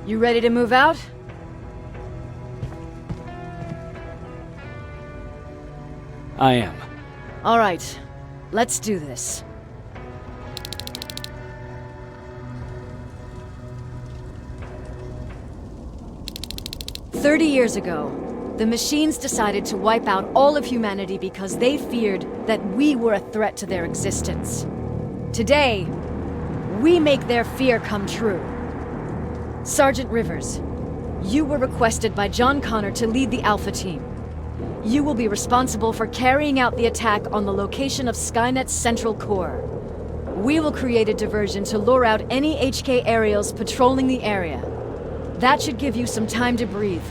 You ready to move out? I am. All right, let's do this. "30 years ago, the machines decided to wipe out all of humanity because they feared that we were a threat to their existence. Today, we make their fear come true. Sergeant Rivers, you were requested by John Connor to lead the Alpha Team. You will be responsible for carrying out the attack on the location of Skynet's central core. We will create a diversion to lure out any HK aerials patrolling the area. That should give you some time to breathe.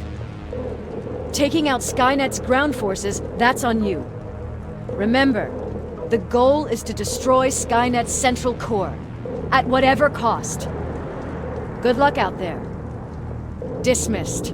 Taking out Skynet's ground forces, that's on you. Remember, the goal is to destroy Skynet's central core, at whatever cost. Good luck out there. Dismissed."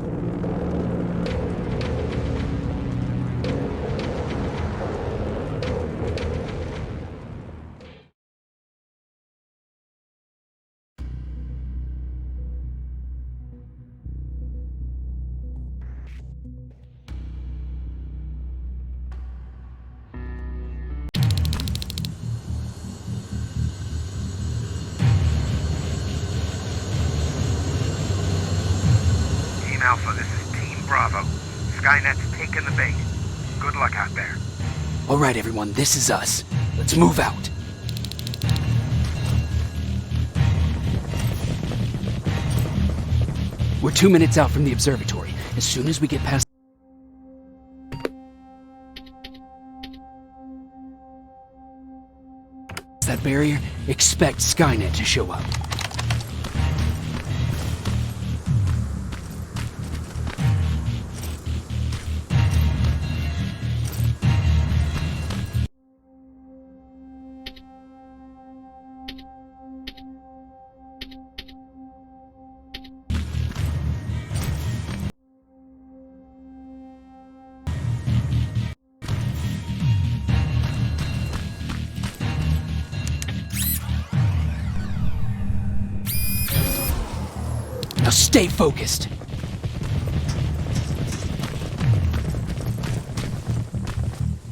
Team Alpha, this is Team Bravo. Skynet's taking the bait. Good luck out there. All right, everyone, this is us. Let's move out. We're 2 minutes out from the observatory. As soon as we get past that barrier, expect Skynet to show up. Now stay focused.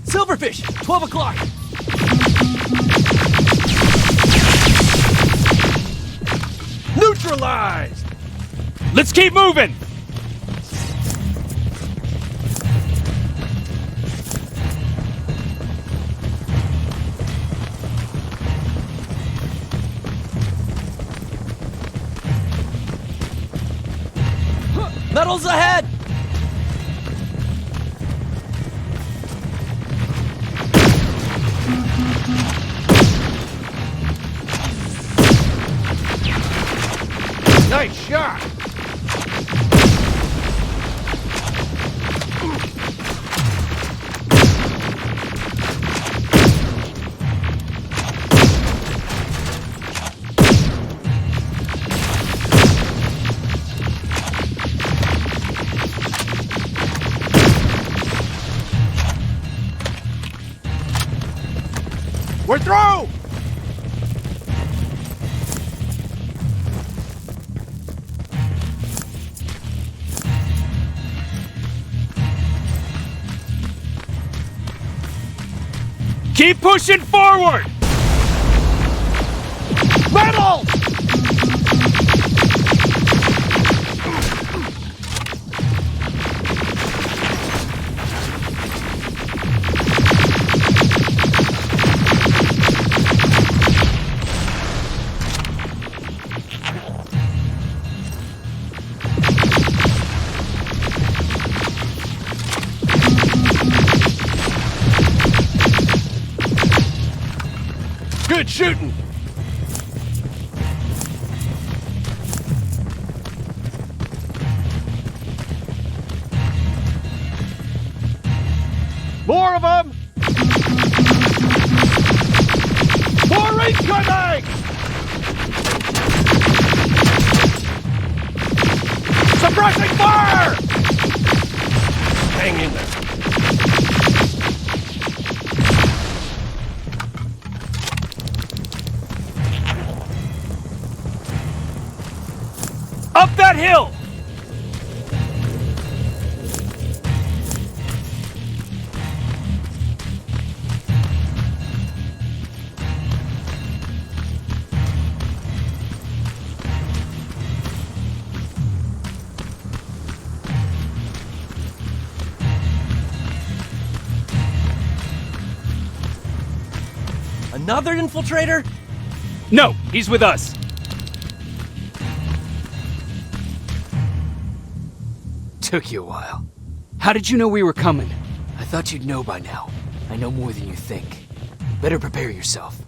Silverfish! 12 o'clock! Neutralized! Let's keep moving! Metals ahead! Nice shot! We're through! Keep pushing forward! Metal! Good shooting! More of them! More incoming! Suppressing fire! Hang in there. Up that hill! Another infiltrator? No, he's with us. Took you a while. How did you know we were coming? I thought you'd know by now. I know more than you think. Better prepare yourself.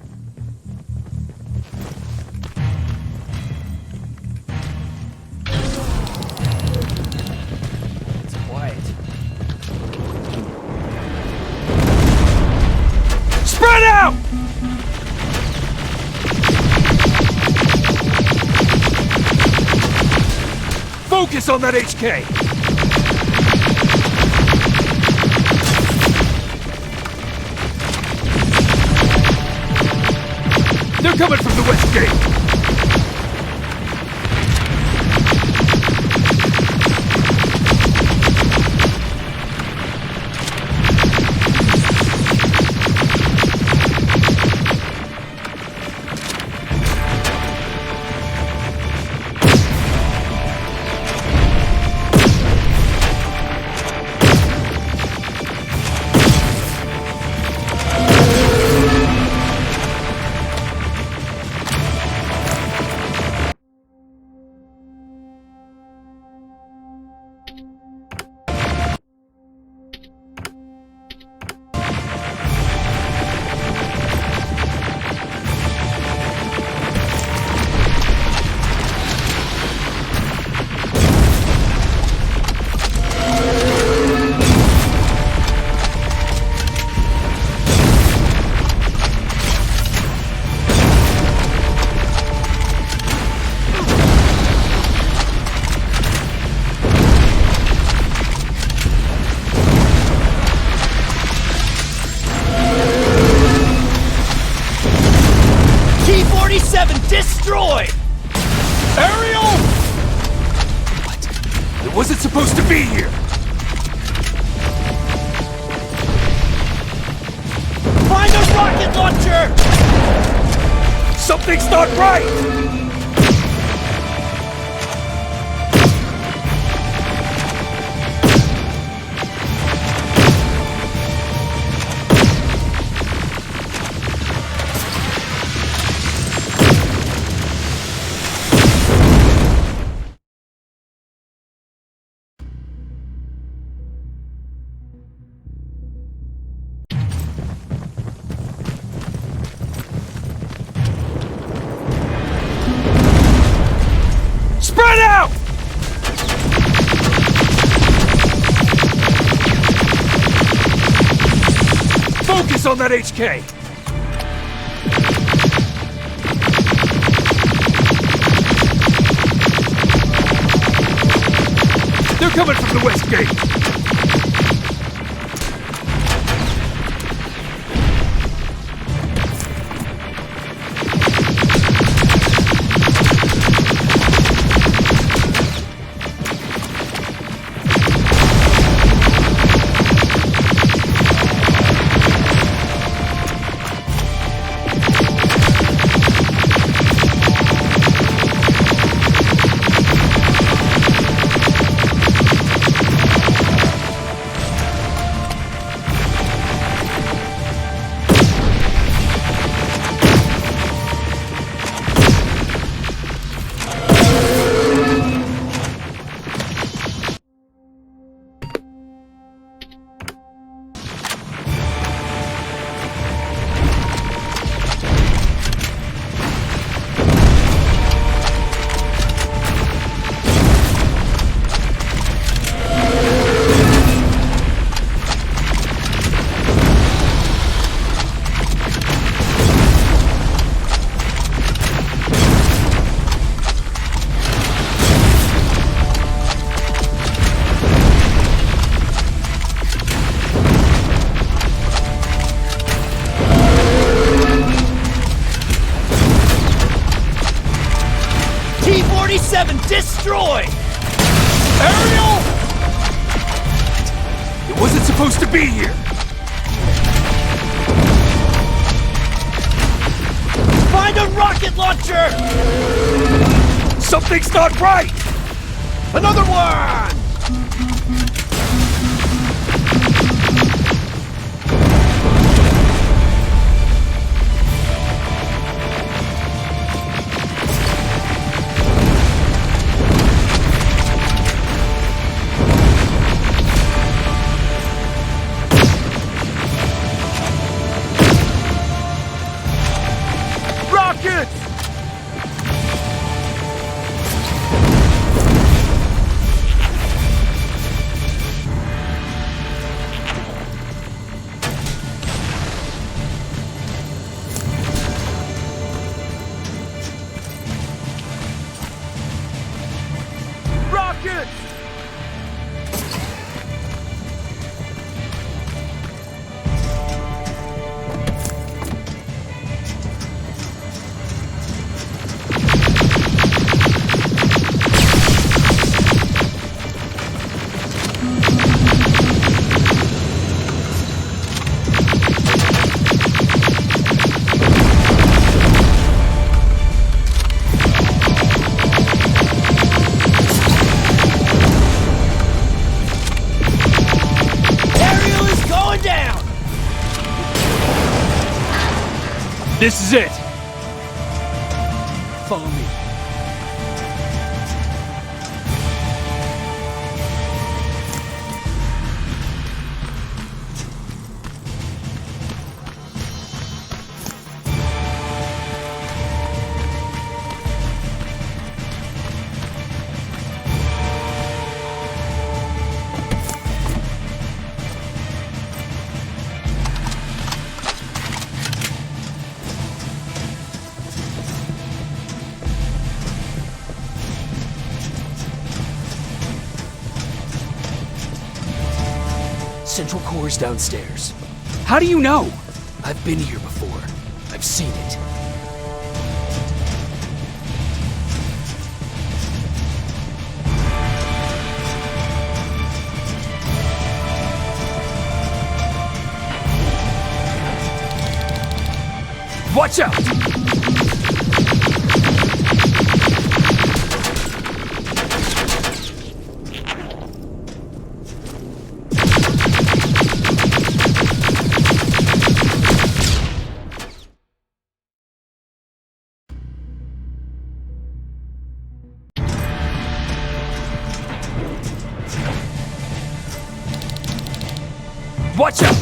It's quiet. Spread out! Focus on that HK! They're coming from the west gate! Destroyed! Ariel! What? It wasn't supposed to be here! Find a rocket launcher! Something's not right! Spread out! Focus on that HK! They're coming from the west gate! 47 destroyed! Ariel! It wasn't supposed to be here! Find a rocket launcher! Something's not right! Another one! Rockets! Rockets! Ariel is going down! This is it! Follow me. Central Core's downstairs. How do you know? I've been here before. I've seen it. Watch out! Watch out!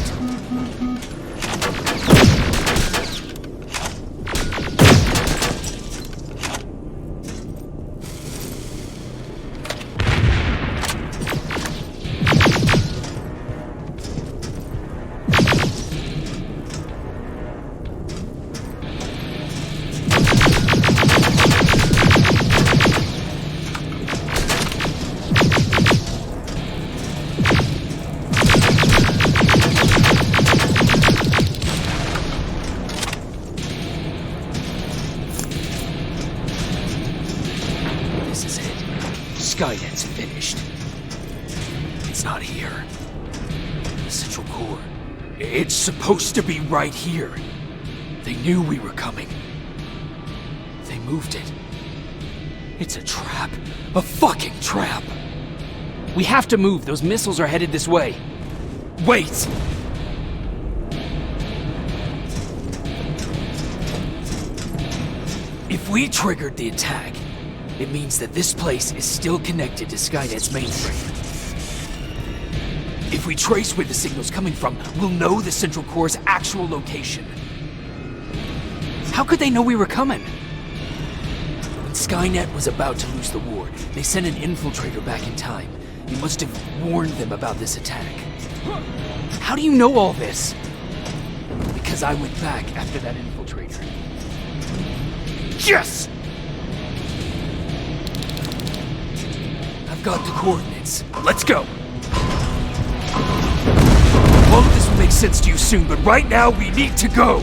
Skynet's finished. It's not here. Central Core. It's supposed to be right here. They knew we were coming. They moved it. It's a trap. A fucking trap. We have to move. Those missiles are headed this way. Wait! If we triggered the attack, it means that this place is still connected to Skynet's mainframe. If we trace where the signal's coming from, we'll know the Central Core's actual location. How could they know we were coming? When Skynet was about to lose the war, they sent an infiltrator back in time. He must have warned them about this attack. How do you know all this? Because I went back after that infiltrator. Yes! I've got the coordinates. Let's go! All of this will make sense to you soon, but right now we need to go!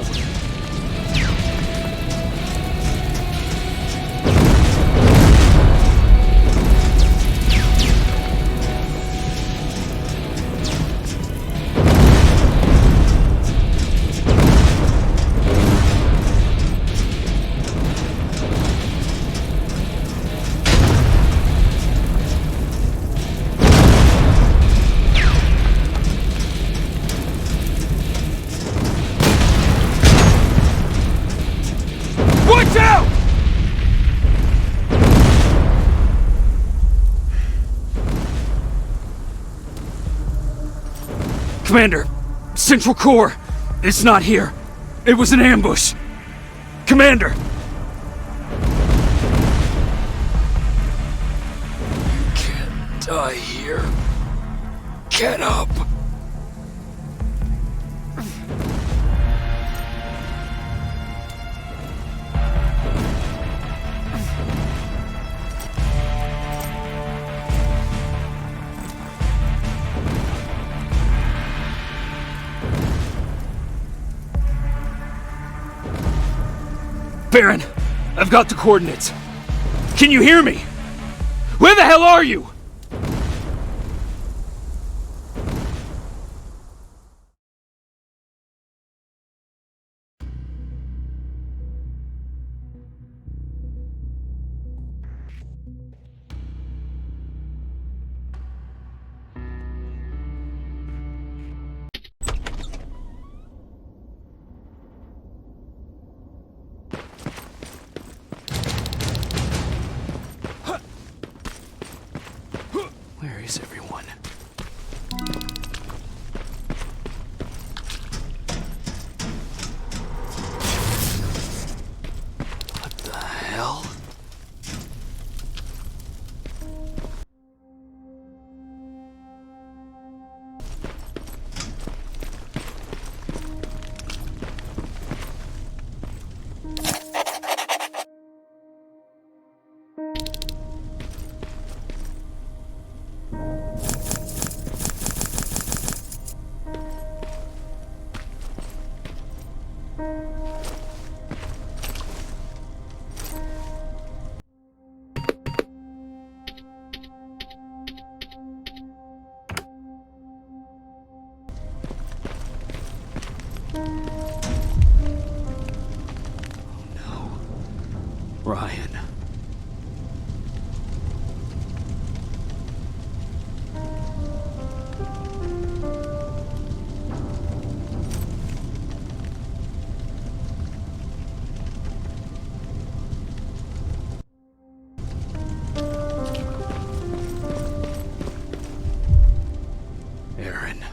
Commander, Central Core, it's not here. It was an ambush. Commander! You can't die here. Get up! Baron, I've got the coordinates. Can you hear me? Where the hell are you? Where is everyone? What the hell? Ryan. Aaron.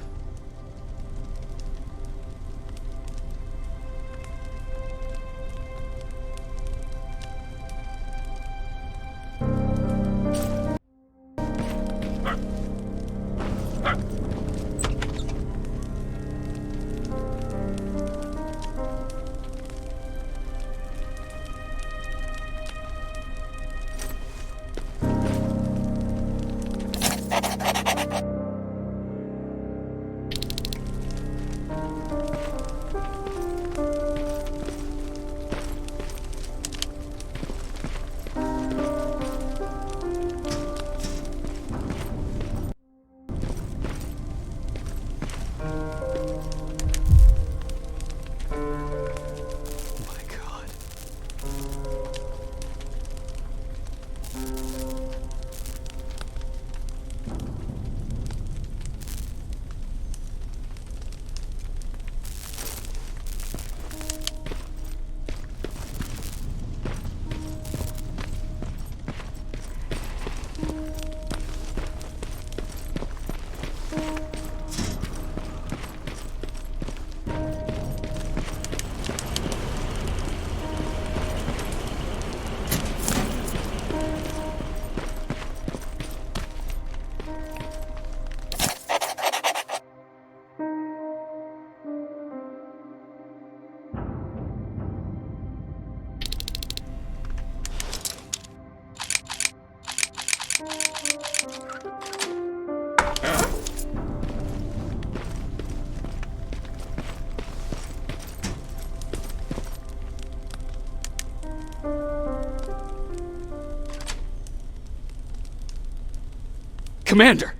Commander!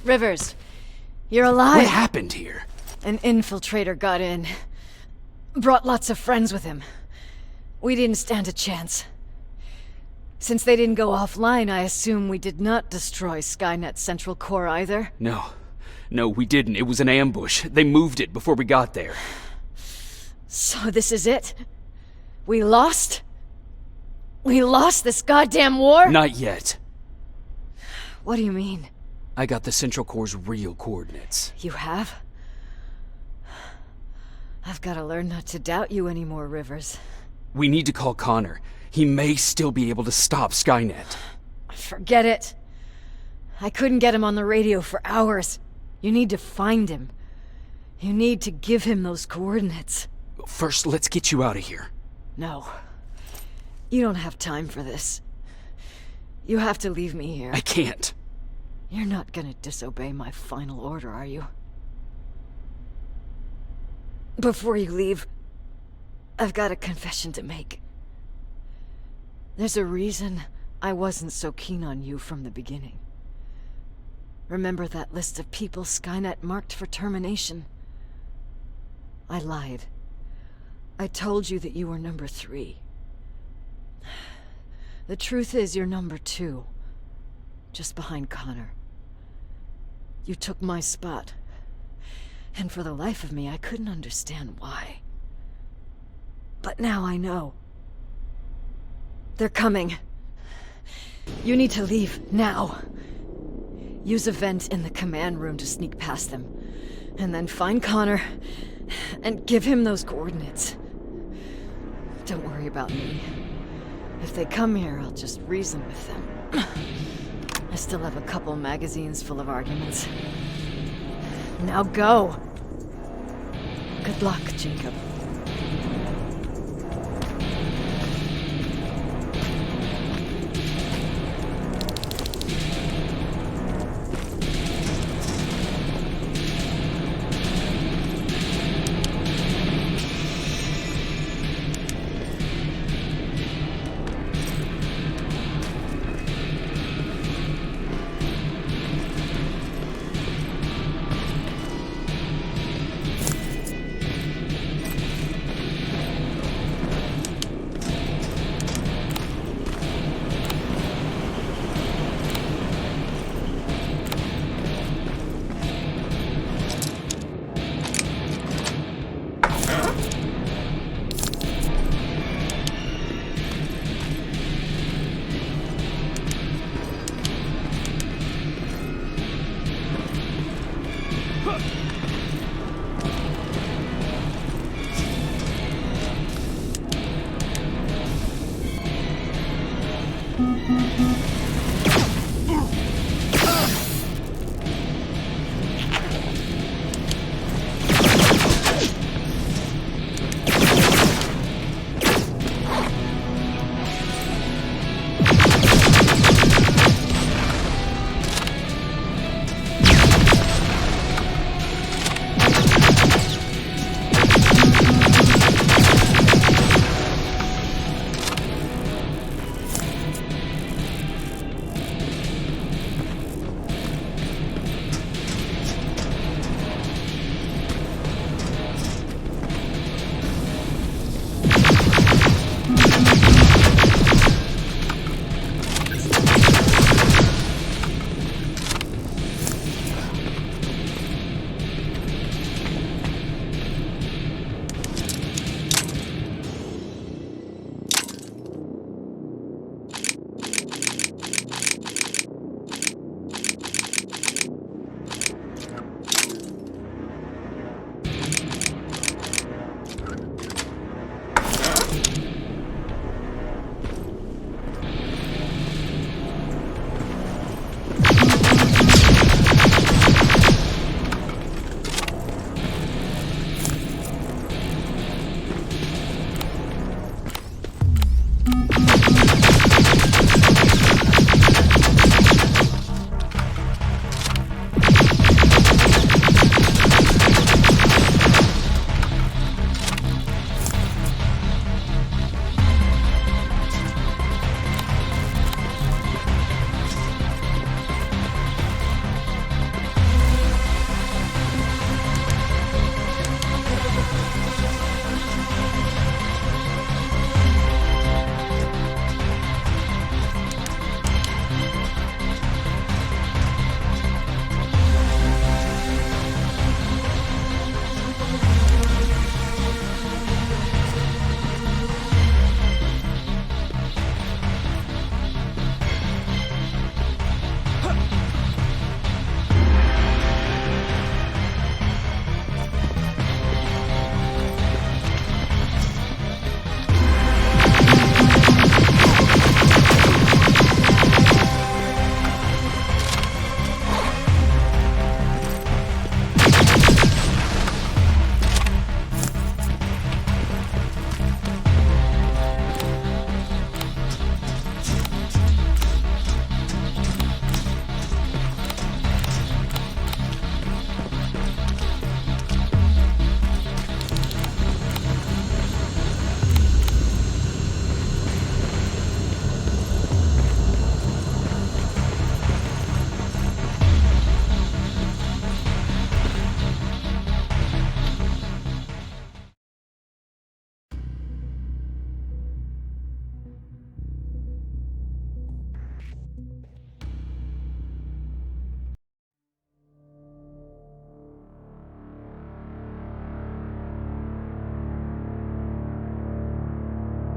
Rivers, you're alive. What happened here? An infiltrator got in. Brought lots of friends with him. We didn't stand a chance. Since they didn't go offline, I assume we did not destroy Skynet's central core either? No, we didn't. It was an ambush. They moved it before we got there. So this is it? We lost? We lost this goddamn war? Not yet. What do you mean? I got the Central Core's real coordinates. You have? I've got to learn not to doubt you anymore, Rivers. We need to call Connor. He may still be able to stop Skynet. Forget it. I couldn't get him on the radio for hours. You need to find him. You need to give him those coordinates. First, let's get you out of here. No. You don't have time for this. You have to leave me here. I can't. You're not gonna disobey my final order, are you? Before you leave, I've got a confession to make. There's a reason I wasn't so keen on you from the beginning. Remember that list of people Skynet marked for termination? I lied. I told you that you were number 3. The truth is you're number 2. Just behind Connor. You took my spot. And for the life of me, I couldn't understand why. But now I know. They're coming. You need to leave, now. Use a vent in the command room to sneak past them. And then find Connor, and give him those coordinates. Don't worry about me. If they come here, I'll just reason with them. I still have a couple magazines full of arguments. Now go! Good luck, Jacob.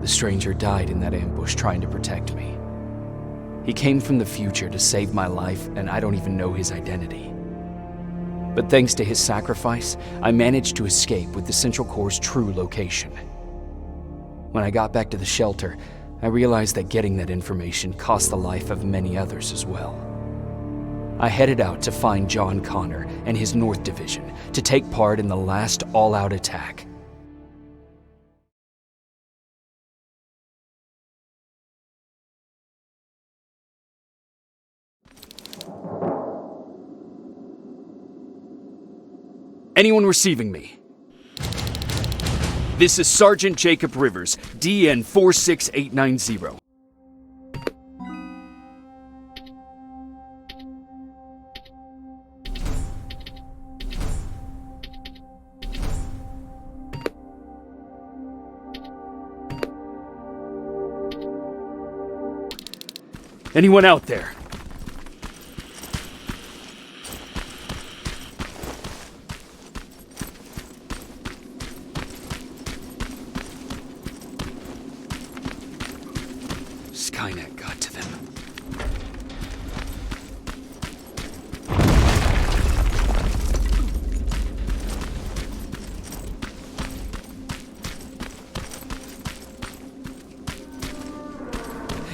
The stranger died in that ambush trying to protect me. He came from the future to save my life, and I don't even know his identity. But thanks to his sacrifice, I managed to escape with the Central Core's true location. When I got back to the shelter, I realized that getting that information cost the life of many others as well. I headed out to find John Connor and his North Division to take part in the last all-out attack. Anyone receiving me? This is Sergeant Jacob Rivers, DN 46890. Anyone out there? Skynet got to them.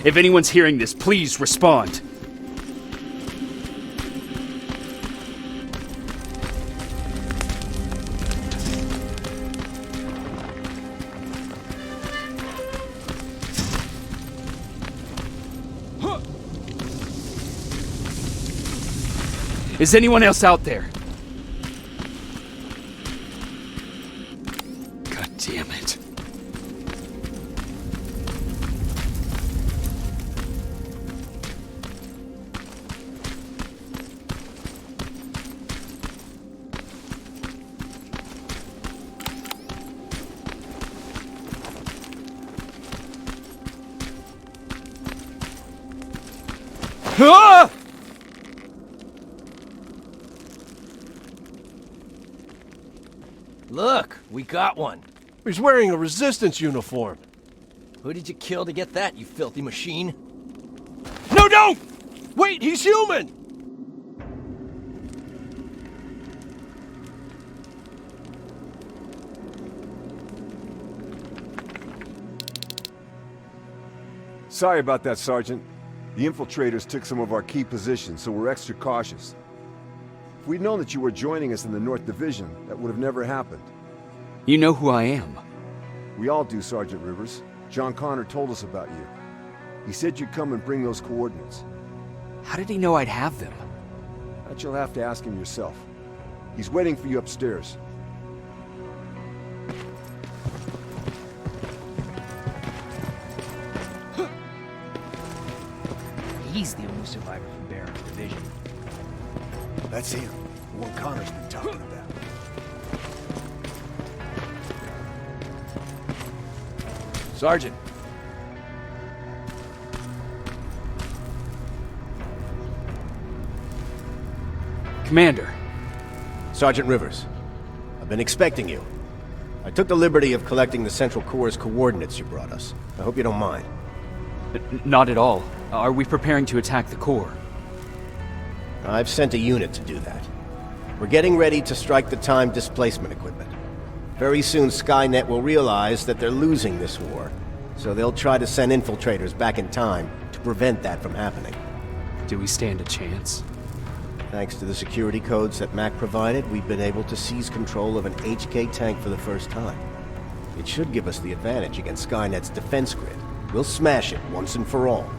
If anyone's hearing this, please respond. Is anyone else out there? God damn it. Ah! Look, we got one. He's wearing a resistance uniform. Who did you kill to get that, you filthy machine? No, don't! Wait, he's human! Sorry about that, Sergeant. The infiltrators took some of our key positions, so we're extra cautious. If we'd known that you were joining us in the North Division, that would have never happened. You know who I am. We all do, Sergeant Rivers. John Connor told us about you. He said you'd come and bring those coordinates. How did he know I'd have them? That you'll have to ask him yourself. He's waiting for you upstairs. He's the only survivor from Barron's division. That's him, the one Connor's been talking about. Sergeant. Commander. Sergeant Rivers, I've been expecting you. I took the liberty of collecting the Central Core's coordinates you brought us. I hope you don't mind. Not at all. Are we preparing to attack the core? I've sent a unit to do that. We're getting ready to strike the time displacement equipment. Very soon Skynet will realize that they're losing this war, so they'll try to send infiltrators back in time to prevent that from happening. Do we stand a chance? Thanks to the security codes that Mac provided, we've been able to seize control of an HK tank for the first time. It should give us the advantage against Skynet's defense grid. We'll smash it once and for all.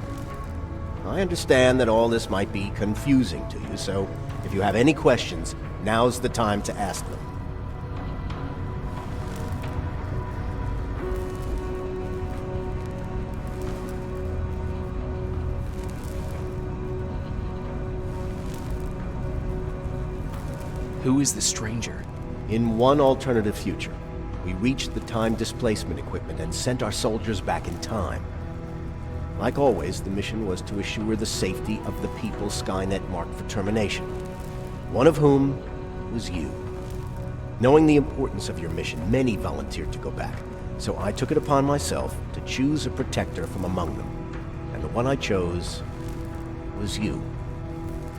I understand that all this might be confusing to you, so if you have any questions, now's the time to ask them. Who is the stranger? In one alternative future, we reached the time displacement equipment and sent our soldiers back in time. Like always, the mission was to assure the safety of the people Skynet marked for termination. One of whom was you. Knowing the importance of your mission, many volunteered to go back. So I took it upon myself to choose a protector from among them. And the one I chose was you.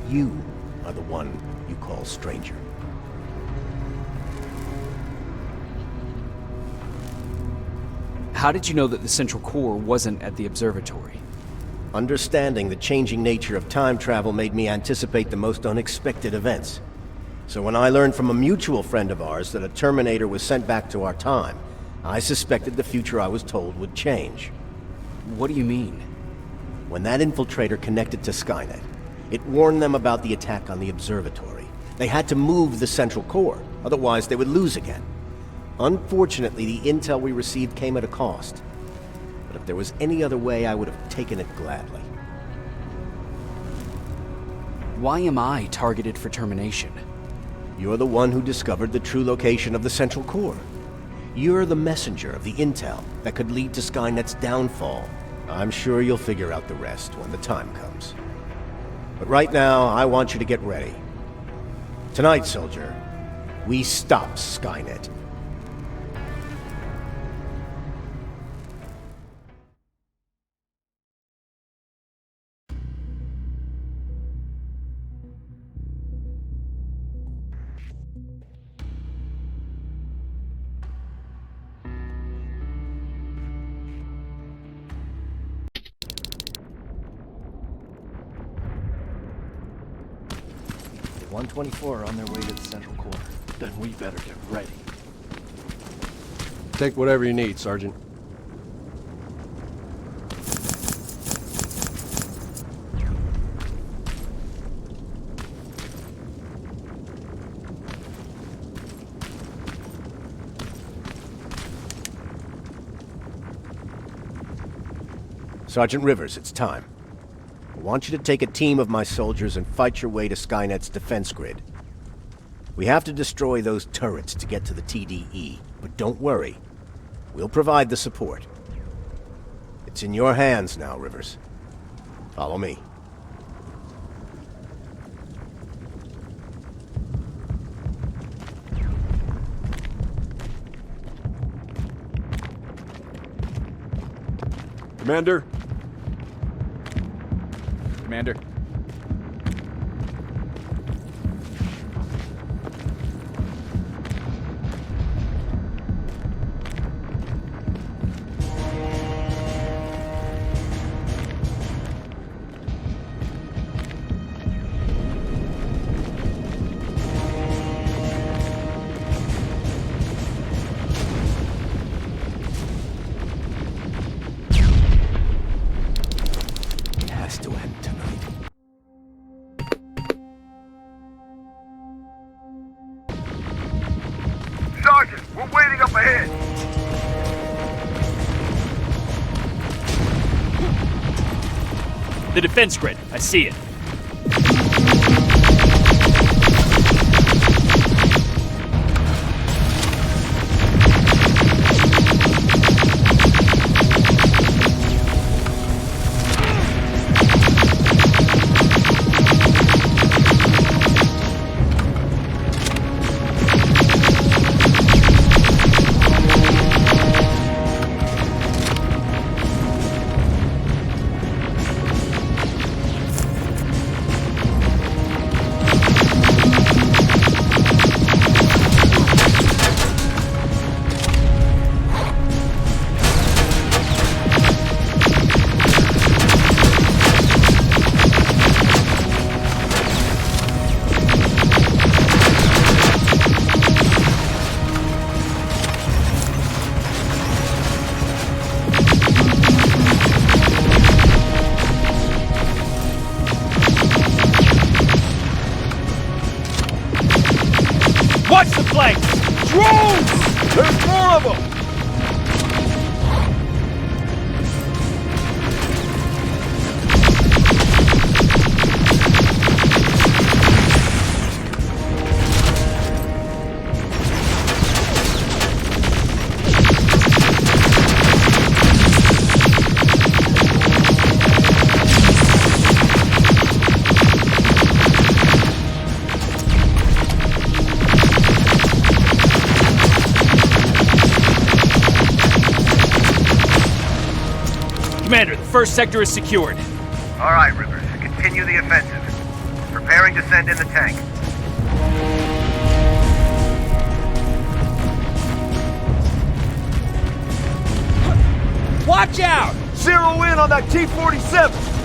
You are the one you call stranger. How did you know that the Central Core wasn't at the observatory? Understanding the changing nature of time travel made me anticipate the most unexpected events. So when I learned from a mutual friend of ours that a Terminator was sent back to our time, I suspected the future I was told would change. What do you mean? When that infiltrator connected to Skynet, it warned them about the attack on the observatory. They had to move the Central Core, otherwise they would lose again. Unfortunately, the intel we received came at a cost. But if there was any other way, I would have taken it gladly. Why am I targeted for termination? You're the one who discovered the true location of the Central Core. You're the messenger of the intel that could lead to Skynet's downfall. I'm sure you'll figure out the rest when the time comes. But right now, I want you to get ready. Tonight, soldier, we stop Skynet. The 124 are on their way to the Central Core. Then we better get ready. Take whatever you need, Sergeant. Sergeant Rivers, it's time. I want you to take a team of my soldiers and fight your way to Skynet's defense grid. We have to destroy those turrets to get to the TDE, but don't worry. We'll provide the support. It's in your hands now, Rivers. Follow me. Commander? Commander? It has to end tonight. Sergeant, we're waiting up ahead. The defense grid. I see it. Watch the flank! Drones! There's more of them! Commander, the first sector is secured. All right, Rivers. Continue the offensive. Preparing to send in the tank. Watch out! Zero in on that T-47!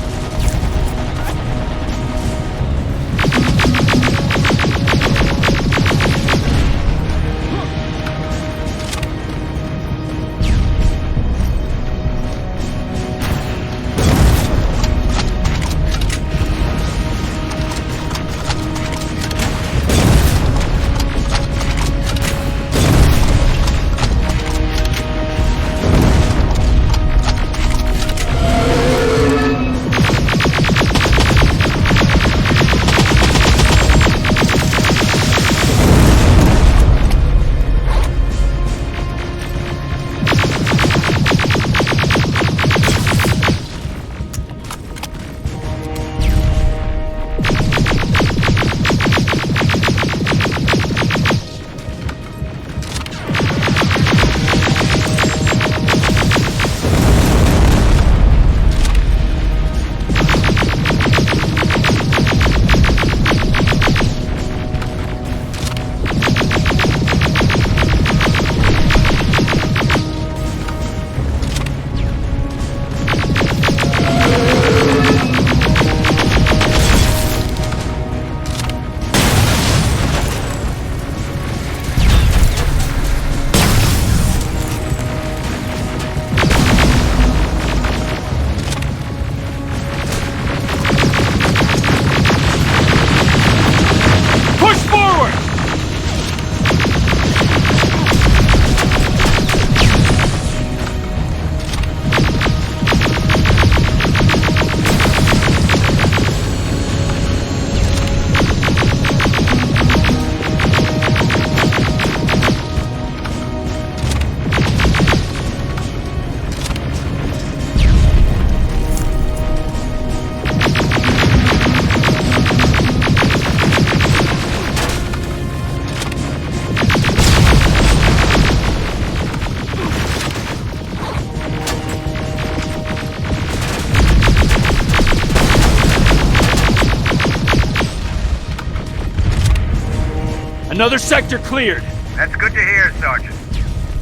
Another sector cleared. That's good to hear, Sergeant.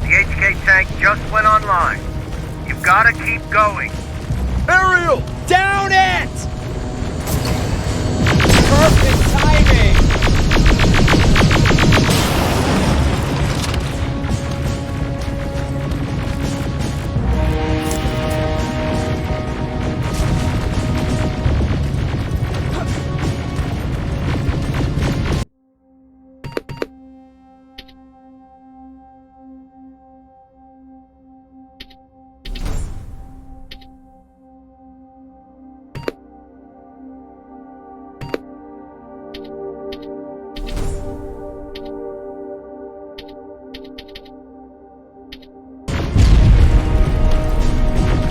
The HK tank just went online. You've got to keep going. Aerial! Down it! Perfect timing!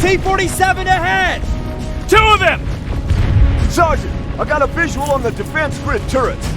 T-47 ahead! Two of them! Sergeant, I got a visual on the defense grid turrets.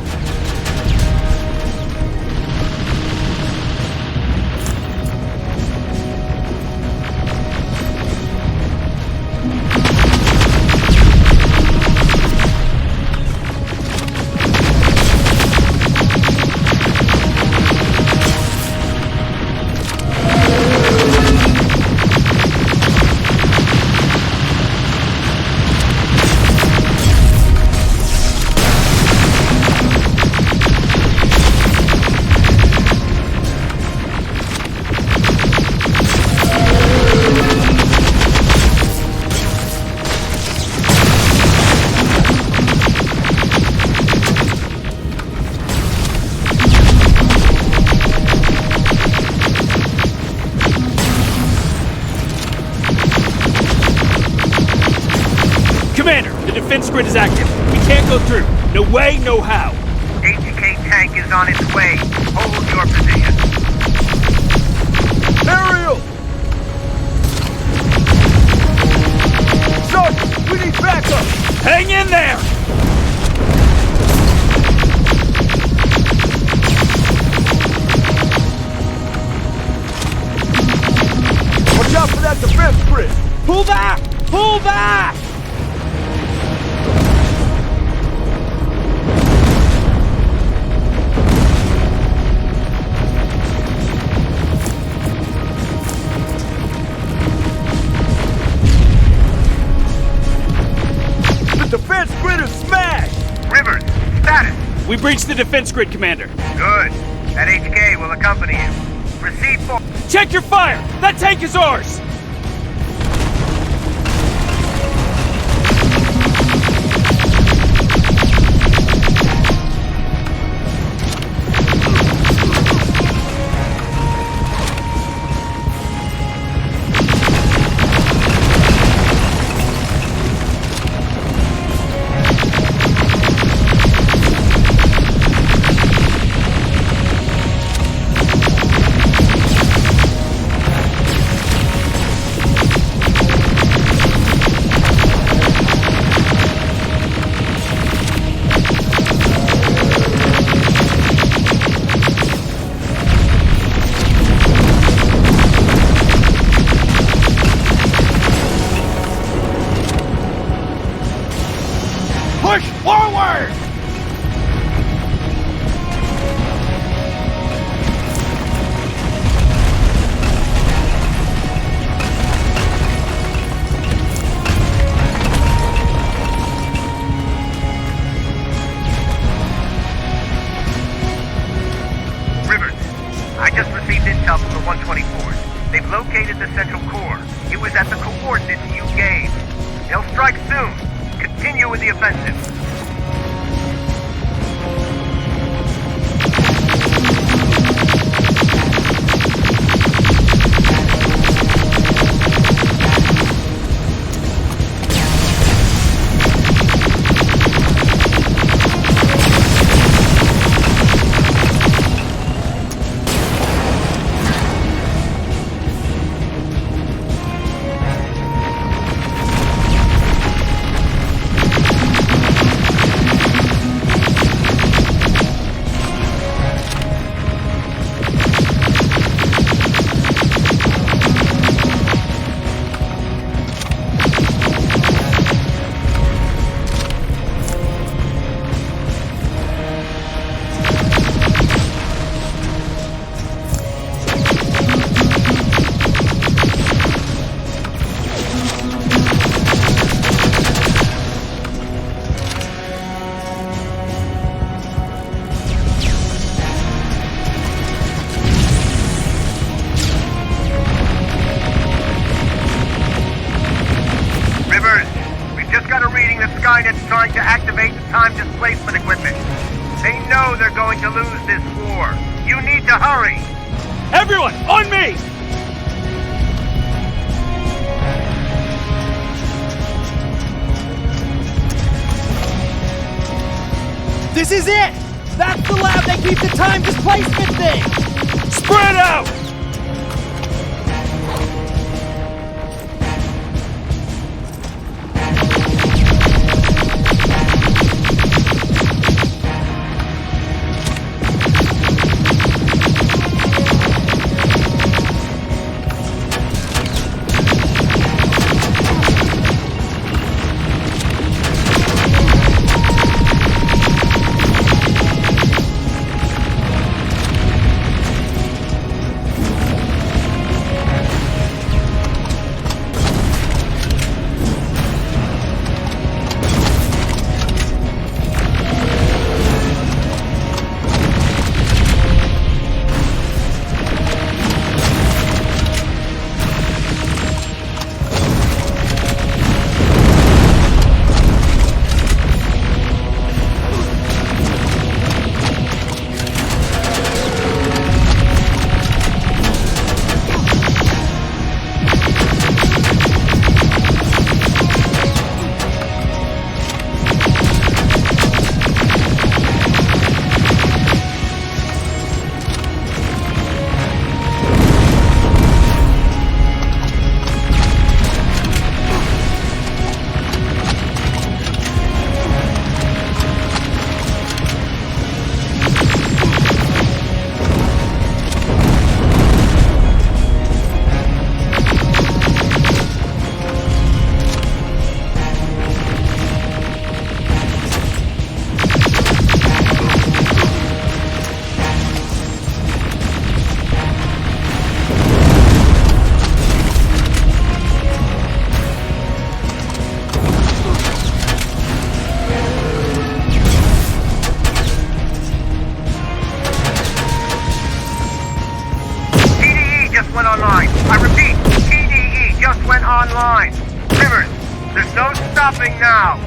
Commander, the defense grid is active. We can't go through. No way, no how. HK tank is on its way. Hold your position. Aerial! Sergeant, we need backup! Hang in there! Watch out for that defense grid! Pull back! Pull back! The defense grid is smashed! Rivers, status! We breached the defense grid, Commander. Good. That HK will accompany you. Proceed forward. Check your fire! That tank is ours! Push forward! Rivers, I just received intel from the 124s. They've located the central core. It was at the coordinates you gave. They'll strike soon. Continue with the offensive. Skynet's trying to activate the time displacement equipment. They know they're going to lose this war. You need to hurry! Everyone, on me! This is it! That's the lab they keep the time displacement thing! Spread out! stopping now!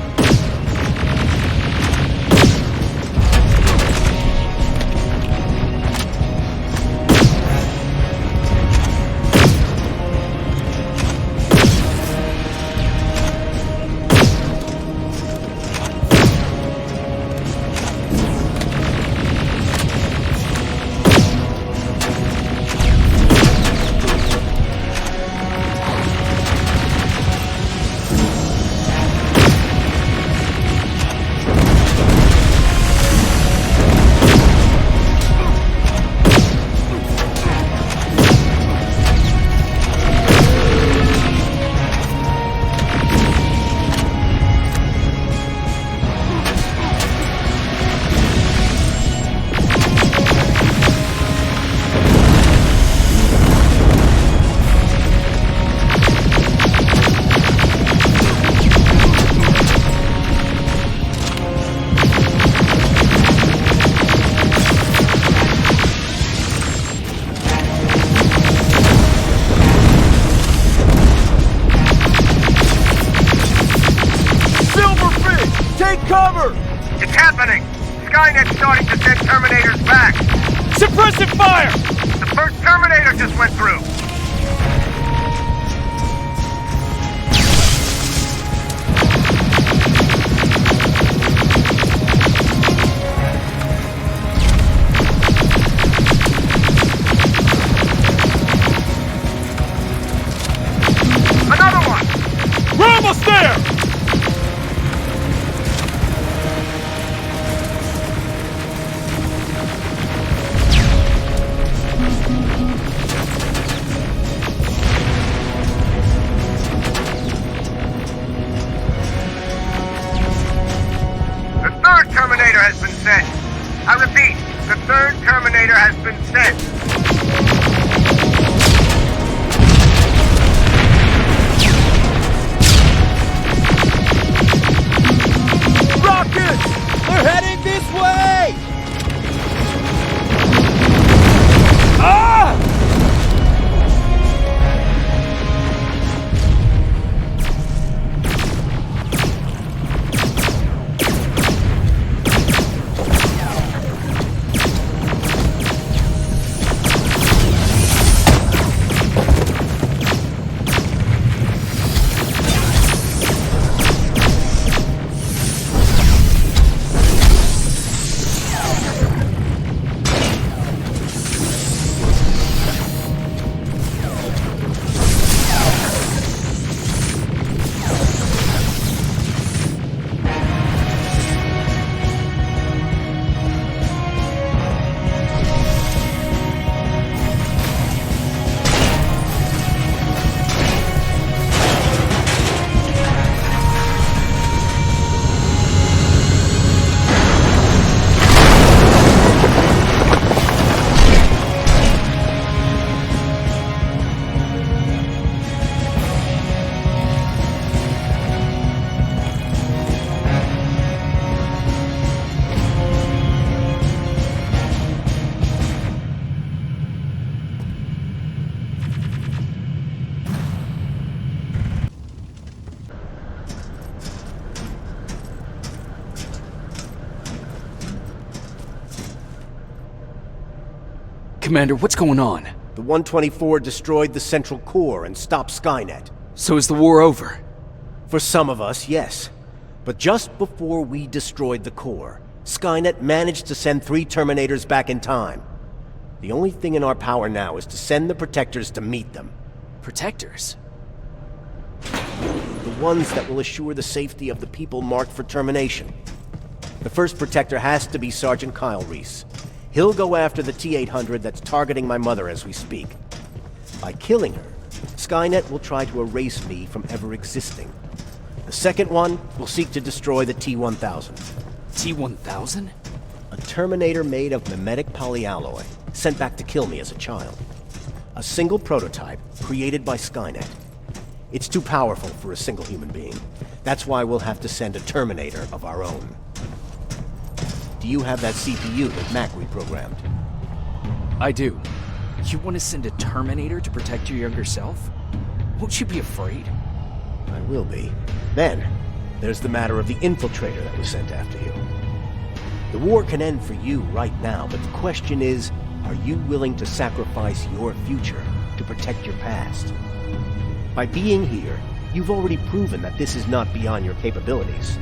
Take cover! It's happening! Skynet's starting to send Terminators back! Suppressive fire! The first Terminator just went through! Another one! We're almost there! Terminator has been sent. I repeat, the third Terminator has been sent. Rockets! They're heading this way! Ah! Commander, what's going on? The 124 destroyed the central core and stopped Skynet. So is the war over? For some of us, yes. But just before we destroyed the core, Skynet managed to send 3 Terminators back in time. The only thing in our power now is to send the Protectors to meet them. Protectors? The ones that will assure the safety of the people marked for termination. The first Protector has to be Sergeant Kyle Reese. He'll go after the T-800 that's targeting my mother as we speak. By killing her, Skynet will try to erase me from ever existing. The second one will seek to destroy the T-1000. T-1000? A Terminator made of mimetic polyalloy, sent back to kill me as a child. A single prototype, created by Skynet. It's too powerful for a single human being. That's why we'll have to send a Terminator of our own. Do you have that CPU that Mac reprogrammed? I do. You want to send a Terminator to protect your younger self? Won't you be afraid? I will be. Then, There's the matter of the infiltrator that was sent after you. The war can end for you right now, but the question is, are you willing to sacrifice your future to protect your past? By being here, you've already proven that this is not beyond your capabilities.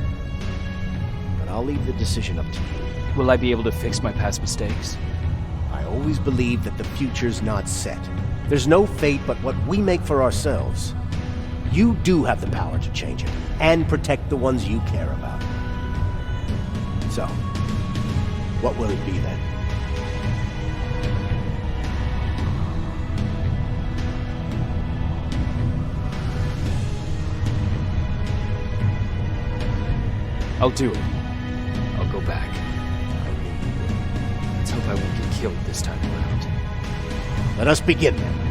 But I'll leave the decision up to you. Will I be able to fix my past mistakes? I always believe that the future's not set. There's no fate but what we make for ourselves. You do have the power to change it, and protect the ones you care about. So, what will it be then? I'll do it. I'll go back. Let's hope I won't get killed this time around. Let us begin then.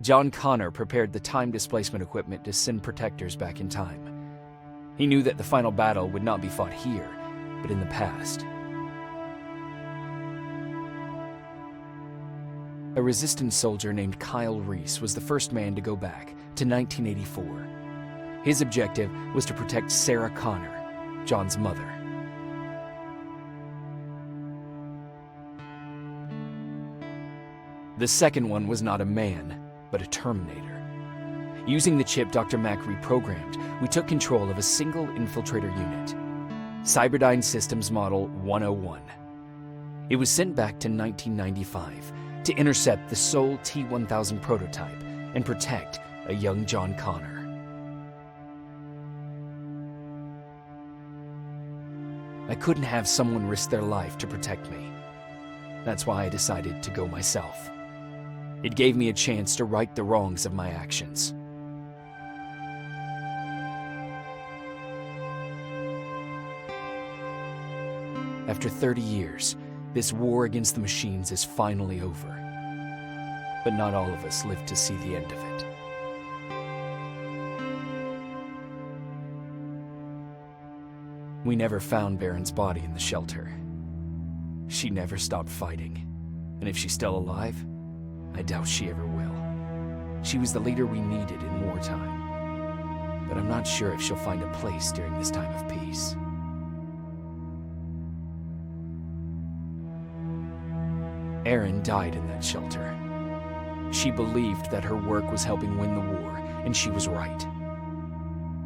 John Connor prepared the time displacement equipment to send protectors back in time. He knew that the final battle would not be fought here, but in the past. A resistance soldier named Kyle Reese was the first man to go back to 1984. His objective was to protect Sarah Connor, John's mother. The second one was not a man, but a Terminator. Using the chip Dr. Mack reprogrammed, we took control of a single infiltrator unit, Cyberdyne Systems Model 101. It was sent back to 1995 to intercept the Sol T-1000 prototype and protect a young John Connor. I couldn't have someone risk their life to protect me. That's why I decided to go myself. It gave me a chance to right the wrongs of my actions. After 30 years, this war against the machines is finally over. But not all of us lived to see the end of it. We never found Baron's body in the shelter. She never stopped fighting, and if she's still alive, I doubt she ever will. She was the leader we needed in wartime, but I'm not sure if she'll find a place during this time of peace. Erin died in that shelter. She believed that her work was helping win the war, and she was right.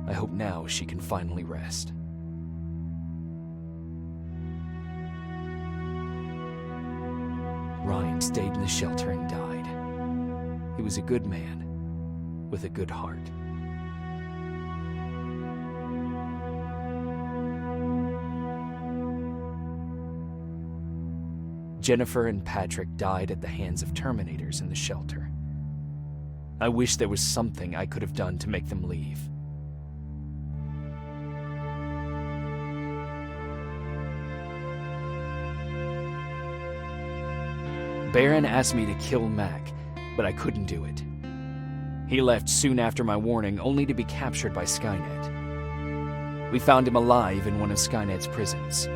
I hope now she can finally rest. Ryan stayed in the shelter and died. He was a good man, with a good heart. Jennifer and Patrick died at the hands of Terminators in the shelter. I wish there was something I could have done to make them leave. Baron asked me to kill Mac, but I couldn't do it. He left soon after my warning, only to be captured by Skynet. We found him alive in one of Skynet's prisons.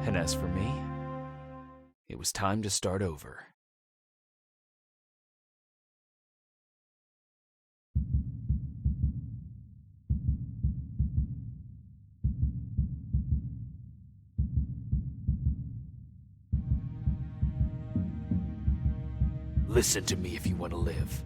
And as for me, it was time to start over. Listen to me if you want to live.